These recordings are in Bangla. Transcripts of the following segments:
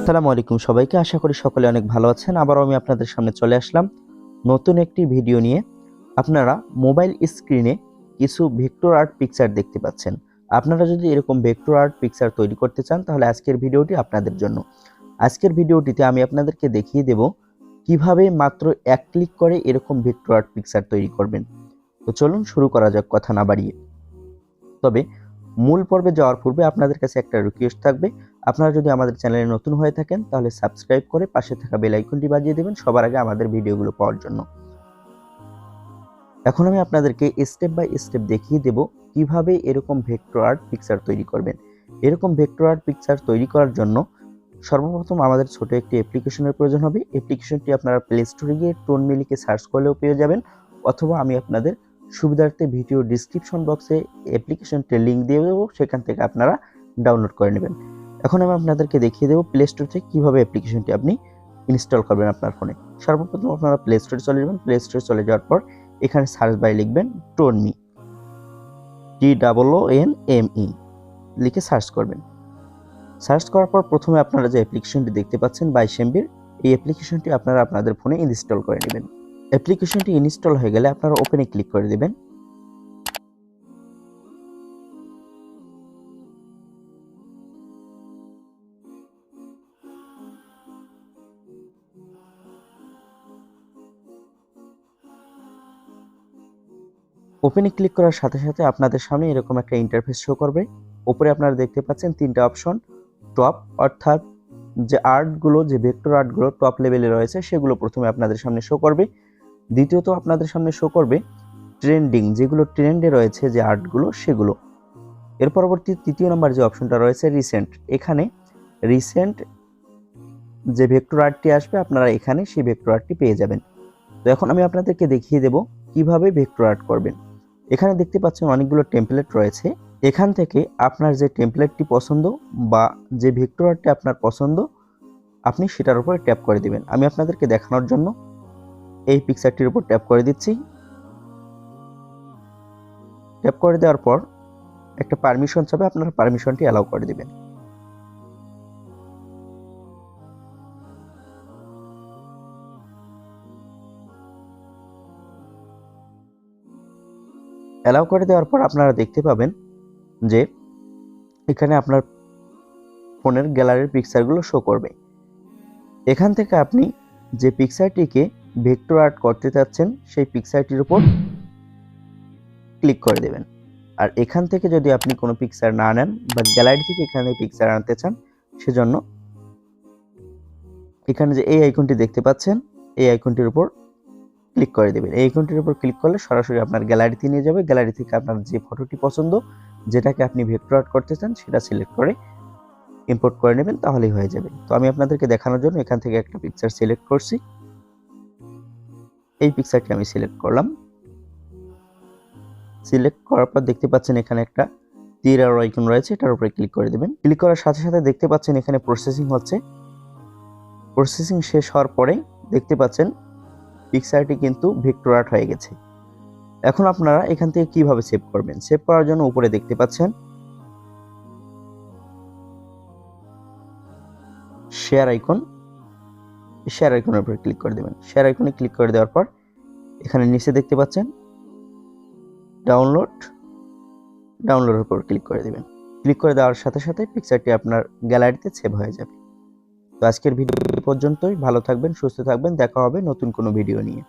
আসসালামু আলাইকুম সবাইকে, আশা করি সকলে অনেক ভালো আছেন। আবারও আমি আপনাদের সামনে চলে আসলাম নতুন একটি ভিডিও নিয়ে। আপনারা মোবাইল স্ক্রিনে কিছু ভেক্টর আর্ট পিকচার দেখতে পাচ্ছেন। আপনারা যদি এরকম ভেক্টর আর্ট পিকচার তৈরি করতে চান তাহলে আজকের ভিডিওটি আপনাদের জন্য। আজকের ভিডিওটিতে আমি আপনাদেরকে দেখিয়ে দেব কিভাবে মাত্র এক ক্লিক করে এরকম ভেক্টর আর্ট পিকচার তৈরি করবেন। তো চলুন শুরু করা যাক কথা না বাড়িয়ে। তবে মূল পর্বে যাওয়ার পূর্বে আপনাদের কাছে একটা রিকোয়েস্ট থাকবে, আপনারা যদি আমাদের চ্যানেলে নতুন হয়ে থাকেন তাহলে সাবস্ক্রাইব করে পাশে থাকা বেল আইকনটি বাজিয়ে দেবেন সবার আগে আমাদের ভিডিওগুলো পাওয়ার জন্য। এখন আমি আপনাদেরকে স্টেপ বাই স্টেপ দেখিয়ে দেব কিভাবে এরকম ভেক্টর আর্ট পিকচার তৈরি করবেন। এরকম ভেক্টর আর্ট পিকচার তৈরি করার জন্য সর্বপ্রথম আমাদের ছোট একটি অ্যাপ্লিকেশনের প্রয়োজন হবে। অ্যাপ্লিকেশনটি আপনারা প্লে স্টোরে গিয়ে টোনমি লিখে সার্চ করলেও পেয়ে যাবেন, অথবা আমি আপনাদের সুবিধার্থে ভিডিও ডিসক্রিপশন বক্সে অ্যাপ্লিকেশনটির লিঙ্ক দিয়ে দেবো, সেখান থেকে আপনারা ডাউনলোড করে নেবেন। এখন আমি আপনাদেরকে দেখিয়ে দেবো প্লে স্টোর থেকে কীভাবে অ্যাপ্লিকেশনটি আপনি ইনস্টল করবেন আপনার ফোনে। সর্বপ্রথম আপনারা প্লে স্টোরে চলে যাবেন। প্লে স্টোরে চলে যাওয়ার পর এখানে সার্চ বারে লিখবেন টোনমি, TOONME লিখে সার্চ করবেন। সার্চ করার পর প্রথমে আপনারা যে অ্যাপ্লিকেশনটি দেখতে পাচ্ছেন 22 MB, এই অ্যাপ্লিকেশনটি আপনারা আপনাদের ফোনে ইনস্টল করে নেবেন। অ্যাপ্লিকেশনটি ইনস্টল হয়ে গেলে আপনারা ওপেনে ক্লিক করে দেবেন। ওপেনে ক্লিক করার সাথে সাথে আপনাদের সামনে এরকম একটা ইন্টারফেস শো করবে। উপরে আপনারা দেখতে পাচ্ছেন তিনটা অপশন। টপ অর্থাৎ যে আর্টগুলো, যে ভেক্টর আর্টগুলো টপ লেভেলে রয়েছে সেগুলো প্রথমে আপনাদের সামনে শো করবে। দ্বিতীয়ত আপনাদের সামনে শো করবে ট্রেন্ডিং, যেগুলো ট্রেন্ডে রয়েছে যে আর্টগুলো সেগুলো। এর পরবর্তী তৃতীয় নম্বর যে অপশনটা রয়েছে রিসেন্ট, এখানে রিসেন্ট যে ভেক্টর আর্টটি আসবে আপনারা এখানে সেই ভেক্টর আর্টটি পেয়ে যাবেন। তো এখন আমি আপনাদেরকে দেখিয়ে দেব কিভাবে ভেক্টর আর্ট করবেন। এখানে দেখতে পাচ্ছেন অনেকগুলো টেমপ্লেট রয়েছে। এখান থেকে আপনার যে টেমপ্লেটটি পছন্দ বা যে ভেক্টর আর্টটি আপনার পছন্দ আপনি সেটার উপরে ট্যাপ করে দিবেন। আমি আপনাদেরকে দেখানোর জন্য এই পিকচারটির উপর ট্যাপ করে দিচ্ছি। ট্যাপ করে দেওয়ার পর একটা পারমিশন চাবে, আপনারা পারমিশনটি অ্যালাউ করে দিবেন। অ্যালাউ করে দেওয়ার পর আপনারা দেখতে পাবেন যে এখানে আপনার ফোনের গ্যালারির পিকচারগুলো শো করবে। এখান থেকে আপনি যে পিকচারটিকে ভেক্টর আর্ট করতে চাচ্ছেন সেই পিকচারটির উপর ক্লিক করে দেবেন। আর এখান থেকে যদি আপনি কোনো পিকচার না নেন বা গ্যালারি থেকে এখানে পিকচার আনতে চান, সেজন্য এখানে যে এই আইকনটি দেখতে পাচ্ছেন এই আইকনটির উপর ক্লিক করে দেবেন। এই আইকনটির উপর ক্লিক করলে সরাসরি আপনার গ্যালারিতে নিয়ে যাবে। গ্যালারি থেকে আপনার যে ফটোটি পছন্দ, যেটাকে আপনি ভেক্টর আর্ট করতে চান সেটা সিলেক্ট করে ইম্পোর্ট করে নেবেন, তাহলেই হয়ে যাবে। তো আমি আপনাদেরকে দেখানোর জন্য এখান থেকে একটা পিকচার সিলেক্ট করছি। এই পিকচারটি আমি সিলেক্ট করলাম। সিলেক্ট করার পর দেখতে পাচ্ছেন এখানে একটা তীর আর আইকন রয়েছে, এটার উপরে ক্লিক করে দেবেন। ক্লিক করার সাথে সাথে দেখতে পাচ্ছেন এখানে প্রসেসিং হচ্ছে। প্রসেসিং শেষ হওয়ার পরে দেখতে পাচ্ছেন পিকচারটি কিন্তু ভেক্টর আর্ট হয়ে গেছে। এখন আপনারা এখান থেকে কিভাবে সেভ করবেন? সেভ করার জন্য উপরে দেখতে পাচ্ছেন শেয়ার আইকন, শেয়ার আইকনের উপরে ক্লিক করে দেবেন। শেয়ার আইকনে ক্লিক করে দেওয়ার পর এখানে নিচে দেখতে পাচ্ছেন ডাউনলোডের উপর ক্লিক করে দেবেন। ক্লিক করে দেওয়ার সাথে সাথে পিকচারটি আপনার গ্যালারিতে সেভ হয়ে যাবে। তো আজকের ভিডিও পর্যন্তই। ভালো থাকবেন, সুস্থ থাকবেন, দেখা হবে নতুন কোনো ভিডিও নিয়ে।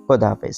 খোদা হাফেজ।